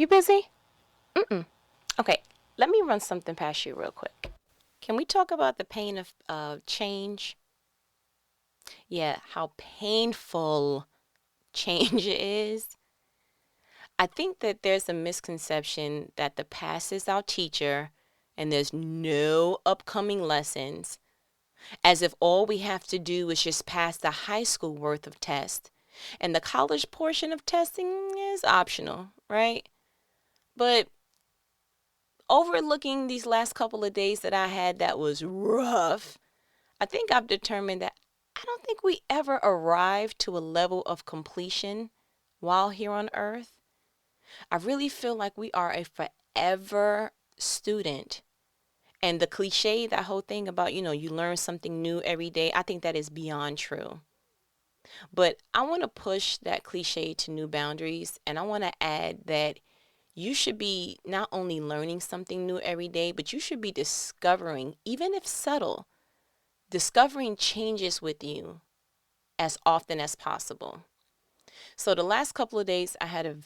You busy? Mm-mm. Okay, let me run something past you real quick. Can we talk about the pain of change? Yeah, how painful change is. I think that there's a misconception that the past is our teacher and there's no upcoming lessons, as if all we have to do is just pass the high school worth of tests. And the college portion of testing is optional, right? But overlooking these last couple of days that I had that was rough, I think I've determined that I don't think we ever arrive to a level of completion while here on earth. I really feel like we are a forever student. And the cliche, that whole thing about, you learn something new every day, I think that is beyond true. But I want to push that cliche to new boundaries. And I want to add that you should be not only learning something new every day, but you should be discovering, even if subtle, discovering changes with you as often as possible. So the last couple of days, I had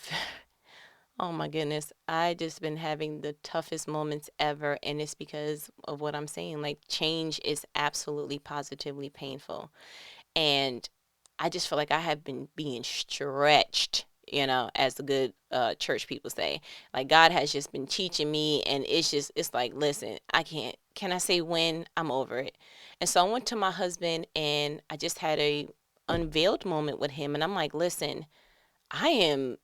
oh my goodness, I just been having the toughest moments ever. And it's because of what I'm saying. Like, change is absolutely positively painful. And I just feel like I have been being stretched, as the good church people say. Like, God has just been teaching me, and it's like, listen, I can't. Can I say when? I'm over it. And so I went to my husband, and I just had a unveiled moment with him, and I'm like, listen, I am,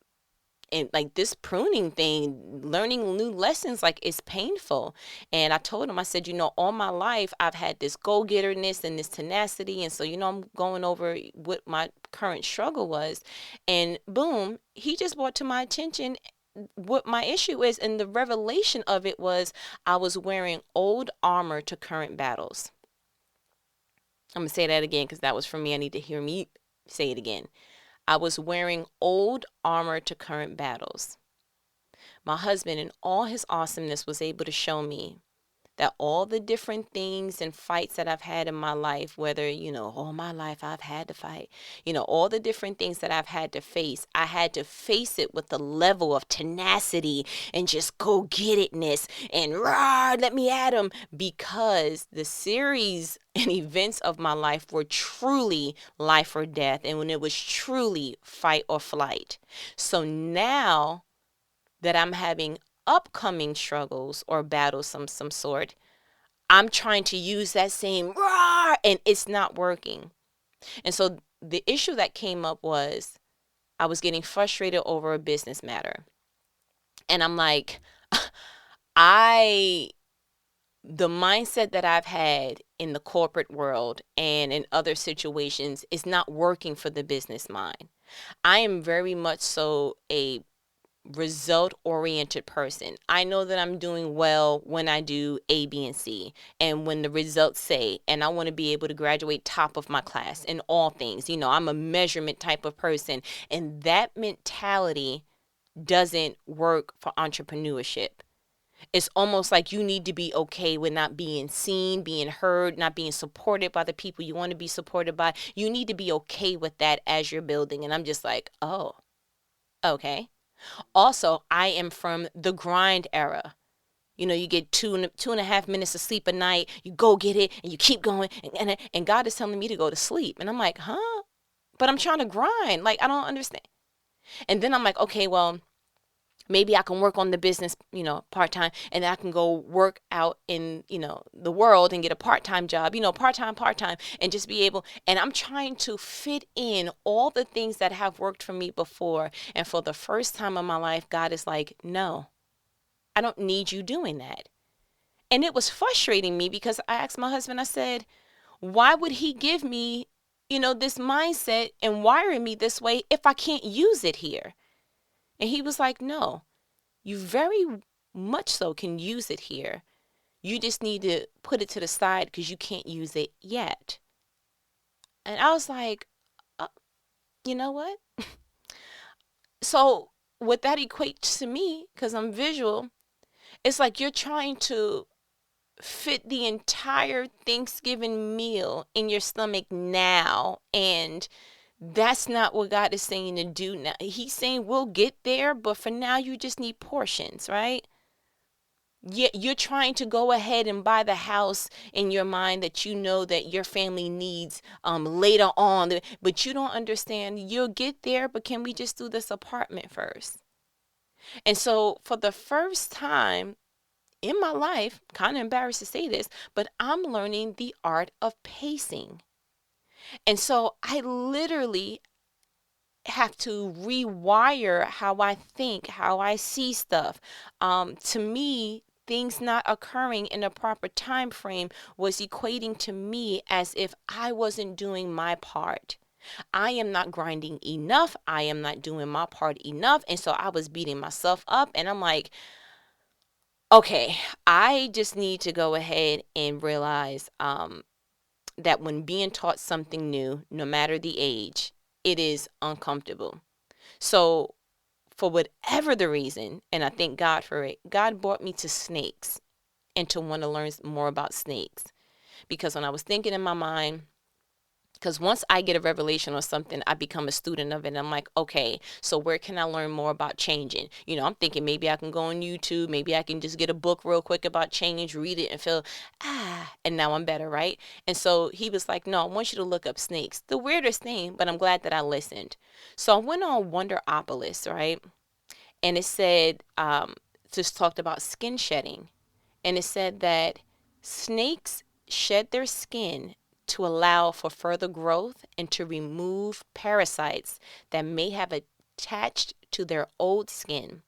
and like, this pruning thing, learning new lessons, like, it's painful. And I told him, I said, all my life I've had this go-getterness and this tenacity. And so, I'm going over what my current struggle was. And boom, he just brought to my attention what my issue is. And the revelation of it was I was wearing old armor to current battles. I'm going to say that again because that was for me. I need to hear me say it again. I was wearing old armor to current battles. My husband, in all his awesomeness, was able to show me that all the different things and fights that I've had in my life, whether, all my life I've had to fight, all the different things that I've had to face, I had to face it with a level of tenacity and just go get itness and rah, let me at him, because the series and events of my life were truly life or death. And when it was truly fight or flight. So now that I'm having upcoming struggles or battles some sort, I'm trying to use that same roar and it's not working. And so the issue that came up was I was getting frustrated over a business matter. And I'm like, I the mindset that I've had in the corporate world and in other situations is not working for the business mind. I am very much so a result oriented person. I know that I'm doing well when I do A, B, and C, and when the results say, and I want to be able to graduate top of my class in all things. I'm a measurement type of person, and that mentality doesn't work for entrepreneurship. It's almost like you need to be okay with not being seen, being heard, not being supported by the people you want to be supported by. You need to be okay with that as you're building. And I'm just like, oh, okay. Also, I am from the grind era. You get 2.5 minutes of sleep a night. You go get it, and you keep going. And God is telling me to go to sleep, and I'm like, huh? But I'm trying to grind. Like, I don't understand. And then I'm like, okay, well, maybe I can work on the business, part time, and I can go work out in, the world and get a part time job, part time, and just be able. And I'm trying to fit in all the things that have worked for me before. And for the first time in my life, God is like, no, I don't need you doing that. And it was frustrating me because I asked my husband, I said, why would he give me, this mindset and wiring me this way if I can't use it here? And he was like, no, you very much so can use it here. You just need to put it to the side because you can't use it yet. And I was like, you know what? So what that equates to me, because I'm visual, it's like you're trying to fit the entire Thanksgiving meal in your stomach now, and That's not what God is saying to do now. He's saying we'll get there, but for now you just need portions, right? You're trying to go ahead and buy the house in your mind that you know that your family needs later on, but you don't understand you'll get there, but can we just do this apartment first? And so for the first time in my life, kind of embarrassed to say this, but I'm learning the art of pacing. And so I literally have to rewire how I think, how I see stuff. To me, things not occurring in a proper time frame was equating to me as if I wasn't doing my part. I am not grinding enough. I am not doing my part enough. And so I was beating myself up. And I'm like, okay, I just need to go ahead and realize that when being taught something new, no matter the age, it is uncomfortable. So, for whatever the reason, and I thank God for it, God brought me to snakes and to want to learn more about snakes. Because when I was thinking in my mind, because once I get a revelation or something, I become a student of it. And I'm like, okay, so where can I learn more about changing? I'm thinking maybe I can go on YouTube. Maybe I can just get a book real quick about change, read it and feel, and now I'm better, right? And so he was like, no, I want you to look up snakes. The weirdest thing, but I'm glad that I listened. So I went on Wonderopolis, right? And it said, just talked about skin shedding. And it said that snakes shed their skin to allow for further growth and to remove parasites that may have attached to their old skin.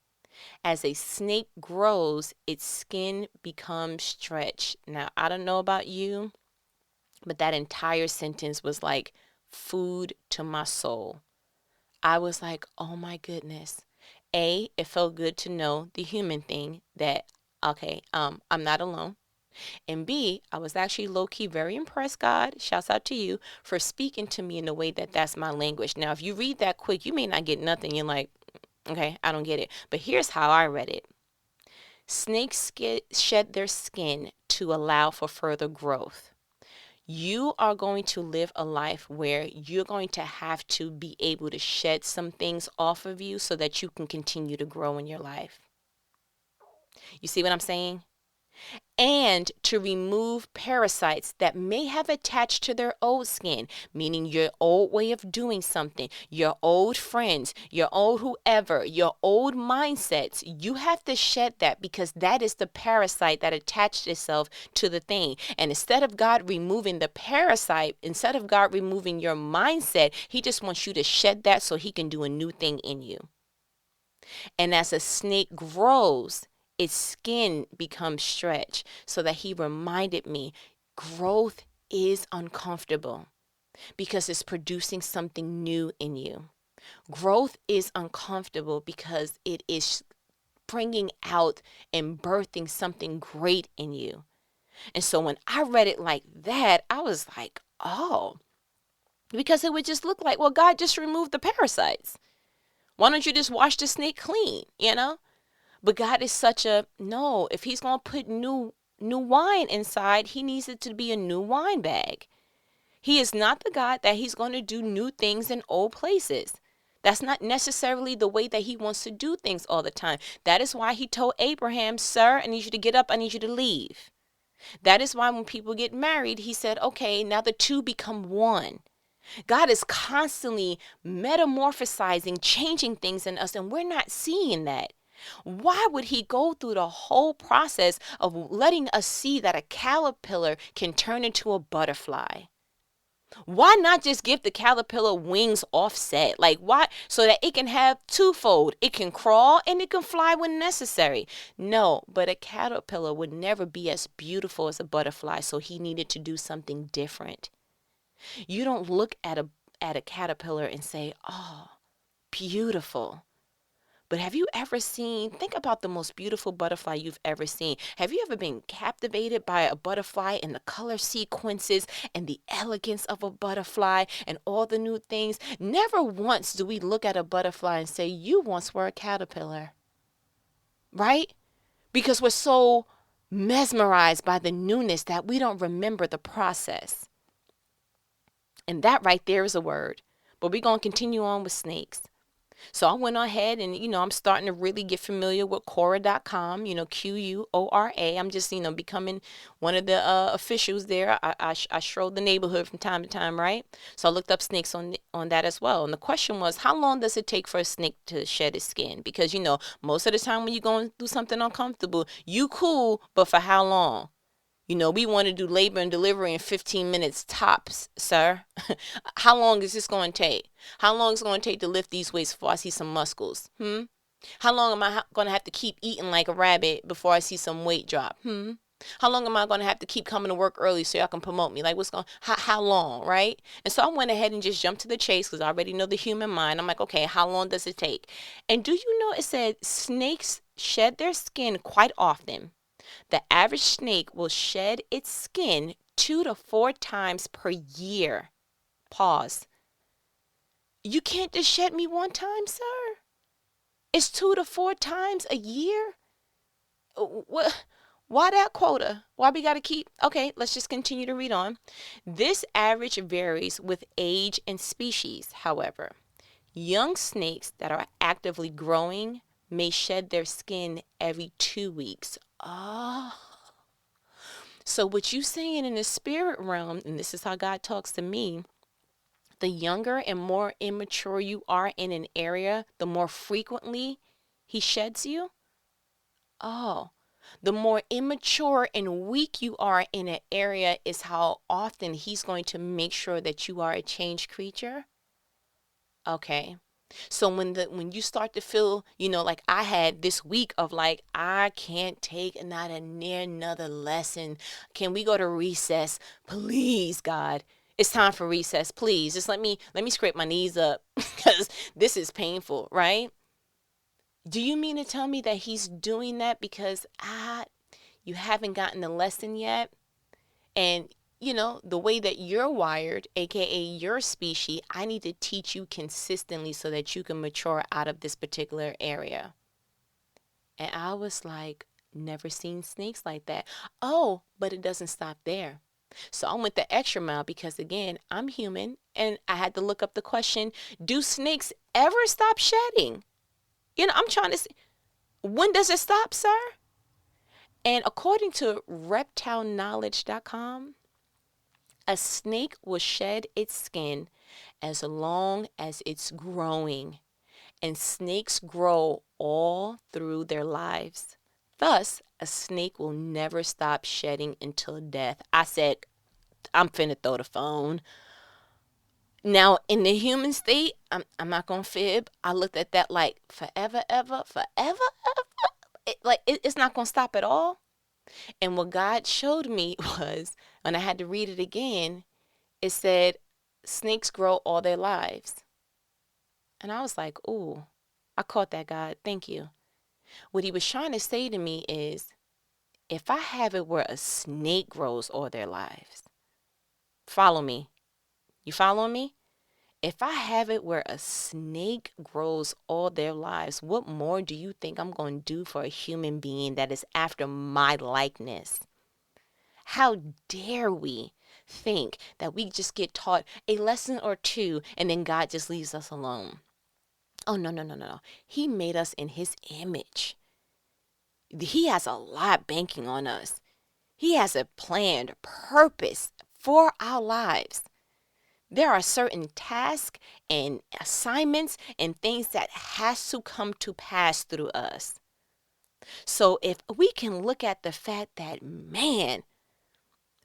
As a snake grows, its skin becomes stretched. Now, I don't know about you, but that entire sentence was like food to my soul. I was like, oh my goodness. It felt good to know the human thing that, okay, I'm not alone. And B, I was actually low key very impressed, God, shouts out to you, for speaking to me in a way that that's my language. Now, if you read that quick, you may not get nothing. You're like, okay, I don't get it. But here's how I read it. Snakes shed their skin to allow for further growth. You are going to live a life where you're going to have to be able to shed some things off of you so that you can continue to grow in your life. You see what I'm saying? And to remove parasites that may have attached to their old skin, meaning your old way of doing something, your old friends, your old whoever, your old mindsets. You have to shed that because that is the parasite that attached itself to the thing. And instead of God removing the parasite, instead of God removing your mindset, he just wants you to shed that so he can do a new thing in you. And as a snake grows, its skin becomes stretched, so that he reminded me growth is uncomfortable because it's producing something new in you. Growth is uncomfortable because it is bringing out and birthing something great in you. And so when I read it like that, I was like, oh, because it would just look like, well, God just removed the parasites. Why don't you just wash the snake clean, But God is such a, no, if he's going to put new wine inside, he needs it to be a new wine bag. He is not the God that he's going to do new things in old places. That's not necessarily the way that he wants to do things all the time. That is why he told Abraham, sir, I need you to get up. I need you to leave. That is why when people get married, he said, okay, now the two become one. God is constantly metamorphosizing, changing things in us, and we're not seeing that. Why would he go through the whole process of letting us see that a caterpillar can turn into a butterfly? Why not just give the caterpillar wings offset? Like why? So that it can have twofold. It can crawl and it can fly when necessary. No, but a caterpillar would never be as beautiful as a butterfly, so he needed to do something different. You don't look at a caterpillar and say, oh, beautiful. But have you ever seen, think about the most beautiful butterfly you've ever seen. Have you ever been captivated by a butterfly and the color sequences and the elegance of a butterfly and all the new things? Never once do we look at a butterfly and say, you once were a caterpillar, right? Because we're so mesmerized by the newness that we don't remember the process. And that right there is a word. But we're going to continue on with snakes. So I went ahead and, I'm starting to really get familiar with Quora.com, Quora. I'm just, becoming one of the officials there. I stroll the neighborhood from time to time, right? So I looked up snakes on that as well. And the question was, how long does it take for a snake to shed its skin? Because, most of the time when you're going through something uncomfortable, you cool, but for how long? We want to do labor and delivery in 15 minutes tops, sir. How long is this going to take? How long is it going to take to lift these weights before I see some muscles? How long am I going to have to keep eating like a rabbit before I see some weight drop? How long am I going to have to keep coming to work early so y'all can promote me? Like, how long, right? And so I went ahead and just jumped to the chase because I already know the human mind. I'm like, okay, how long does it take? And do you know it said snakes shed their skin quite often? The average snake will shed its skin 2 to 4 times per year. Pause. You can't just shed me one time, sir? It's 2 to 4 times a year? What? Why that quota? Why we got to keep? Okay, let's just continue to read on. This average varies with age and species, however. Young snakes that are actively growing may shed their skin every 2 weeks. Oh. So what you saying in the spirit realm, and this is how God talks to me, the younger and more immature you are in an area, the more frequently he sheds you. Oh, the more immature and weak you are in an area is how often he's going to make sure that you are a changed creature. Okay. So when you start to feel, like I had this week of like, I can't take not a near another lesson. Can we go to recess? Please, God. It's time for recess. Please. Just let me scrape my knees up because this is painful, right? Do you mean to tell me that he's doing that because you haven't gotten the lesson yet? And the way that you're wired, aka your species, I need to teach you consistently so that you can mature out of this particular area. And I was like, never seen snakes like that. Oh, but it doesn't stop there. So I went the extra mile because, again, I'm human and I had to look up the question, do snakes ever stop shedding? I'm trying to see, when does it stop, sir? And according to reptileknowledge.com, a snake will shed its skin as long as it's growing, and snakes grow all through their lives. Thus, a snake will never stop shedding until death. I said, I'm finna throw the phone. Now, in the human state, I'm not gonna fib. I looked at that like forever, ever, it's not gonna stop at all. And what God showed me was, when I had to read it again, it said snakes grow all their lives. And I was like, ooh, I caught that, God. Thank you. What he was trying to say to me is, if I have it where a snake grows all their lives, follow me. You following me? If I have it where a snake grows all their lives, what more do you think I'm going to do for a human being that is after my likeness? How dare we think that we just get taught a lesson or two and then God just leaves us alone? Oh, no. He made us in his image. He has a lot banking on us. He has a planned purpose for our lives. There are certain tasks and assignments and things that has to come to pass through us. So if we can look at the fact that, man,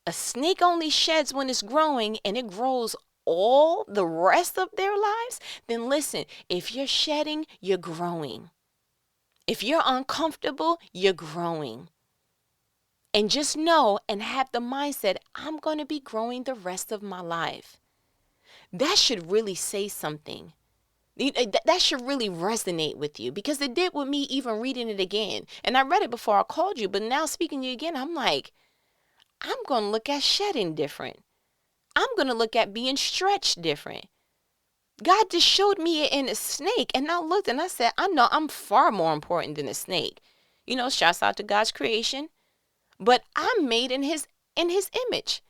a snake only sheds when it's growing and it grows all the rest of their lives, then listen, if you're shedding, you're growing. If you're uncomfortable, you're growing. And just know and have the mindset, I'm going to be growing the rest of my life. That should really say something. That should really resonate with you, because it did with me even reading it again. And I read it before I called you, but now speaking to you again, I'm like, I'm going to look at shedding different. I'm going to look at being stretched different. God just showed me it in a snake, and I looked and I said, I know I'm far more important than a snake. Shouts out to God's creation, but I'm made in his image.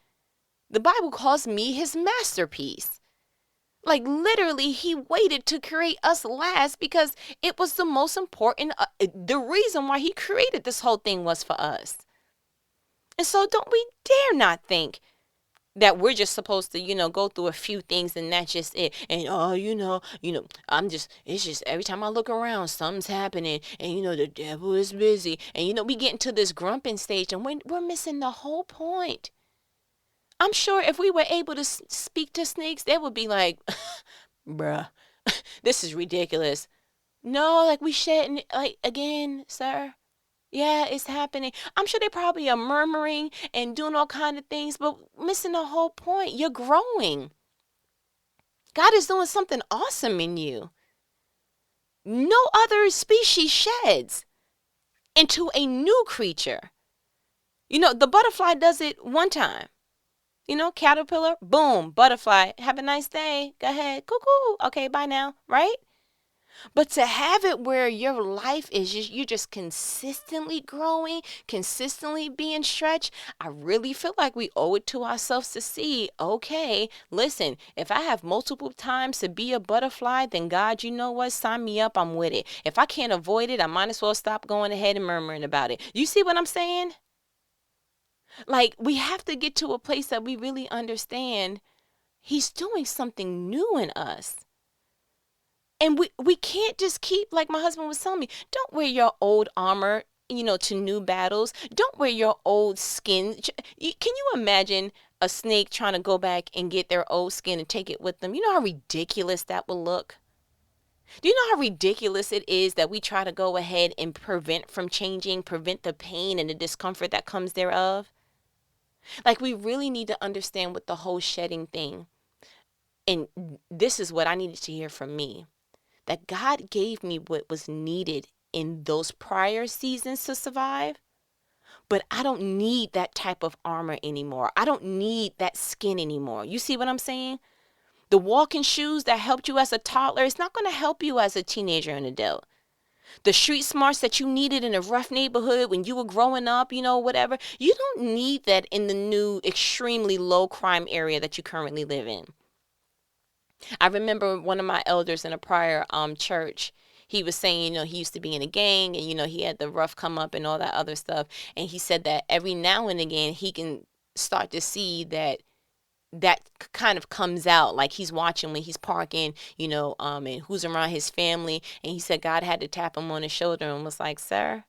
The Bible calls me his masterpiece. Like literally, he waited to create us last because it was the most important. The reason why he created this whole thing was for us. And so don't we dare not think that we're just supposed to, go through a few things and that's just it. And it's just every time I look around, something's happening, and the devil is busy, and we get into this grumping stage, and we're missing the whole point. I'm sure if we were able to speak to snakes, they would be like, bruh, this is ridiculous. No, like we shouldn't, like, again, sir. Yeah, it's happening. I'm sure they probably are murmuring and doing all kind of things, but missing the whole point. You're growing. God is doing something awesome in you. No other species sheds into a new creature. The butterfly does it one time. Caterpillar, boom, butterfly. Have a nice day. Go ahead. Cuckoo. Okay, bye now. Right? But to have it where your life is you're just consistently growing, consistently being stretched, I really feel like we owe it to ourselves to see, okay, listen, if I have multiple times to be a butterfly, then God, you know what? Sign me up. I'm with it. If I can't avoid it, I might as well stop going ahead and murmuring about it. You see what I'm saying? Like, we have to get to a place that we really understand He's doing something new in us. And we can't just keep, like my husband was telling me, don't wear your old armor, to new battles. Don't wear your old skin. Can you imagine a snake trying to go back and get their old skin and take it with them? You know how ridiculous that will look? Do you know how ridiculous it is that we try to go ahead and prevent from changing, prevent the pain and the discomfort that comes thereof? Like, we really need to understand with the whole shedding thing. And this is what I needed to hear from me. That God gave me what was needed in those prior seasons to survive, but I don't need that type of armor anymore. I don't need that skin anymore. You see what I'm saying? The walking shoes that helped you as a toddler, it's not going to help you as a teenager and adult. The street smarts that you needed in a rough neighborhood when you were growing up, whatever, you don't need that in the new extremely low crime area that you currently live in. I remember one of my elders in a prior church, he was saying, he used to be in a gang and, he had the rough come up and all that other stuff. And he said that every now and again, he can start to see that kind of comes out, like he's watching when he's parking, and who's around his family. And he said God had to tap him on the shoulder and was like, sir,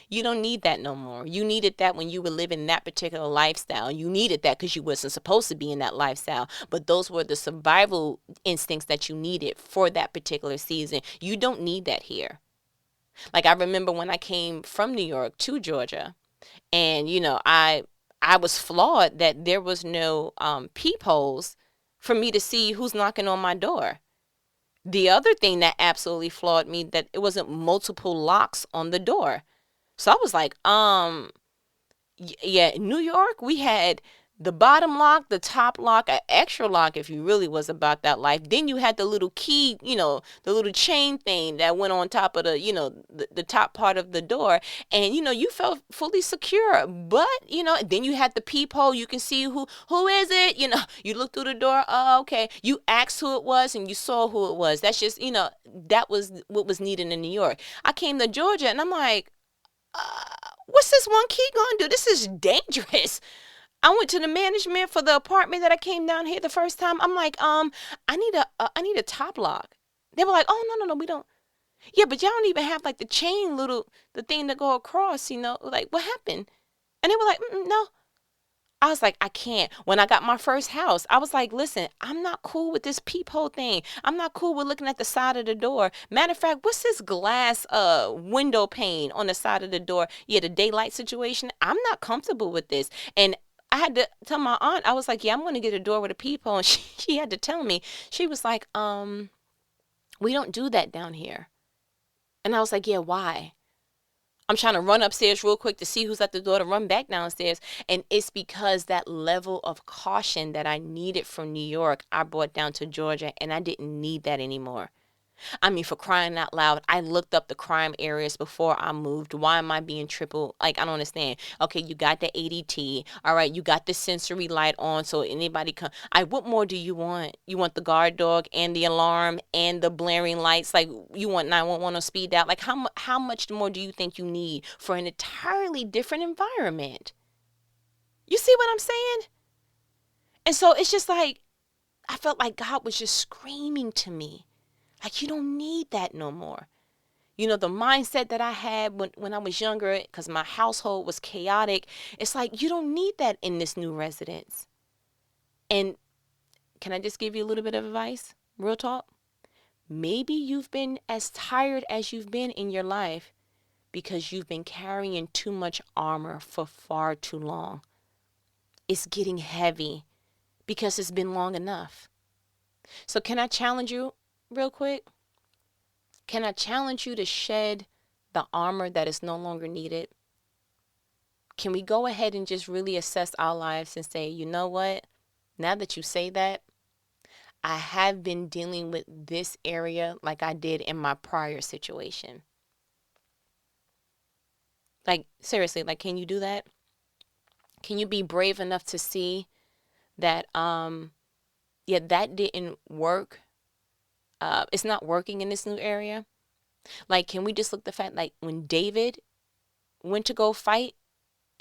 you don't need that no more. You needed that when you were living that particular lifestyle. You needed that because you wasn't supposed to be in that lifestyle. But those were the survival instincts that you needed for that particular season. You don't need that here. Like, I remember when I came from New York to Georgia, and, I was flawed that there was no peepholes for me to see who's knocking on my door. The other thing that absolutely flawed me, that it wasn't multiple locks on the door. So I was like, yeah, in New York, we had the bottom lock, the top lock, an extra lock if you really was about that life. Then you had the little key, the little chain thing that went on top of the top part of the door. And, you felt fully secure. But, then you had the peephole. You can see who is it? You look through the door. Oh, okay. You asked who it was and you saw who it was. That's just, that was what was needed in New York. I came to Georgia and I'm like, what's this one key going to do? This is dangerous. I went to the management for the apartment that I came down here the first time. I'm like, I need a top lock. They were like, oh, no, we don't. Yeah, but y'all don't even have like the chain the thing to go across, like what happened? And they were like, no. I was like, I can't. When I got my first house, I was like, listen, I'm not cool with this peephole thing. I'm not cool with looking at the side of the door. Matter of fact, what's this glass window pane on the side of the door? Yeah, the daylight situation. I'm not comfortable with this. And I had to tell my aunt, I was like, yeah, I'm going to get a door with a peephole. And she had to tell me. She was like, we don't do that down here. And I was like, yeah, why? I'm trying to run upstairs real quick to see who's at the door to run back downstairs. And it's because that level of caution that I needed from New York, I brought down to Georgia, and I didn't need that anymore. I mean, for crying out loud, I looked up the crime areas before I moved. Why am I being triple? Like, I don't understand. Okay, you got the ADT. All right, you got the sensory light on, so anybody come. What more do you want? You want the guard dog and the alarm and the blaring lights? Like, you want 911 on speed out? Like, how much more do you think you need for an entirely different environment? You see what I'm saying? And so it's just like, I felt like God was just screaming to me, like, you don't need that no more. You know, the mindset that I had when I was younger, because my household was chaotic, it's like, you don't need that in this new residence. And can I just give you a little bit of advice? Real talk. Maybe you've been as tired as you've been in your life because you've been carrying too much armor for far too long. It's getting heavy because it's been long enough. So can I challenge you real quick? Can I challenge you to shed the armor that is no longer needed? Can we go ahead and just really assess our lives and say, you know what? Now that you say that, I have been dealing with this area like I did in my prior situation. Like, seriously, like, can you do that? Can you be brave enough to see that, yeah, that didn't work? It's not working in this new area. Like, can we just look the fact, like, when David went to go fight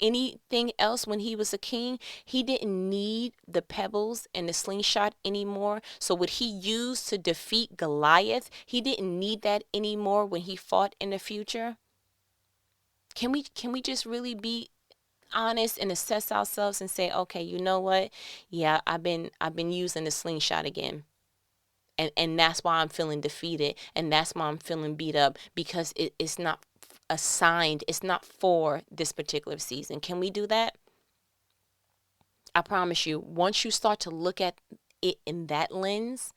anything else when he was a king, he didn't need the pebbles and the slingshot anymore. So what he used to defeat Goliath, he didn't need that anymore when he fought in the future. Can we just really be honest and assess ourselves and say, okay, you know what? Yeah, I've been using the slingshot again. And that's why I'm feeling defeated, and that's why I'm feeling beat up, because it's not assigned, it's not for this particular season. Can we do that? I promise you, once you start to look at it in that lens,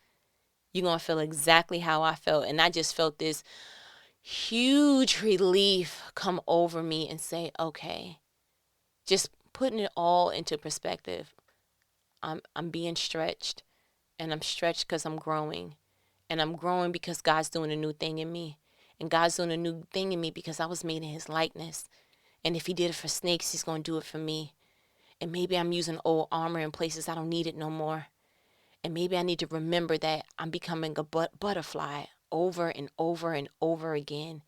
you're going to feel exactly how I felt. And I just felt this huge relief come over me and say, okay, just putting it all into perspective. I'm being stretched, and I'm stretched because I'm growing, and I'm growing because God's doing a new thing in me. And God's doing a new thing in me because I was made in his likeness. And if he did it for snakes, he's going to do it for me. And maybe I'm using old armor in places I don't need it no more. And maybe I need to remember that I'm becoming a butterfly over and over and over again.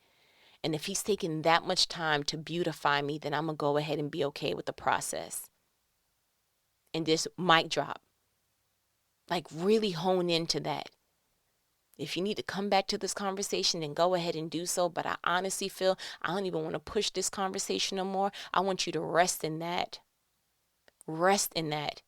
And if he's taking that much time to beautify me, then I'm going to go ahead and be okay with the process. And this mic drop. Like, really hone into that. If you need to come back to this conversation, then go ahead and do so. But I honestly feel I don't even want to push this conversation no more. I want you to rest in that. Rest in that.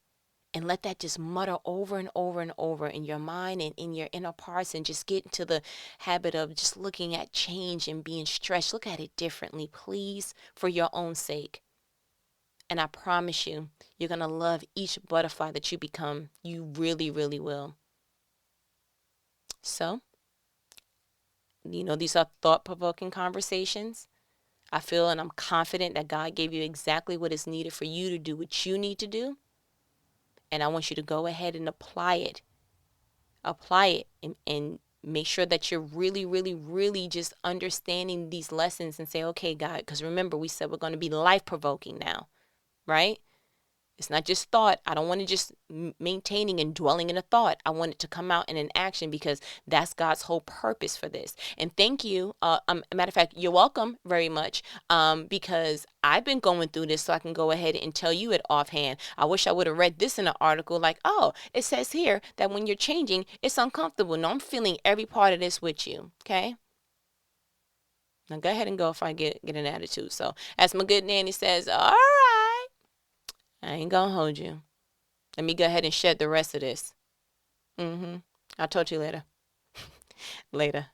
And let that just mutter over and over and over in your mind and in your inner parts, and just get into the habit of just looking at change and being stretched. Look at it differently, please, for your own sake. And I promise you, you're going to love each butterfly that you become. You really, really will. So, these are thought-provoking conversations. I feel and I'm confident that God gave you exactly what is needed for you to do what you need to do. And I want you to go ahead and apply it. Apply it and make sure that you're really, really, really just understanding these lessons and say, okay, God, because remember, we said we're going to be life-provoking now, right? It's not just thought. I don't want to just maintaining and dwelling in a thought. I want it to come out in an action, because that's God's whole purpose for this. And thank you. Matter of fact, you're welcome very much, because I've been going through this, so I can go ahead and tell you it offhand. I wish I would have read this in an article like, oh, it says here that when you're changing, it's uncomfortable. No, I'm feeling every part of this with you. Okay? Now go ahead and go if I get an attitude. So as my good nanny says, all right. I ain't gonna hold you. Let me go ahead and shed the rest of this. I'll talk to you later. Later.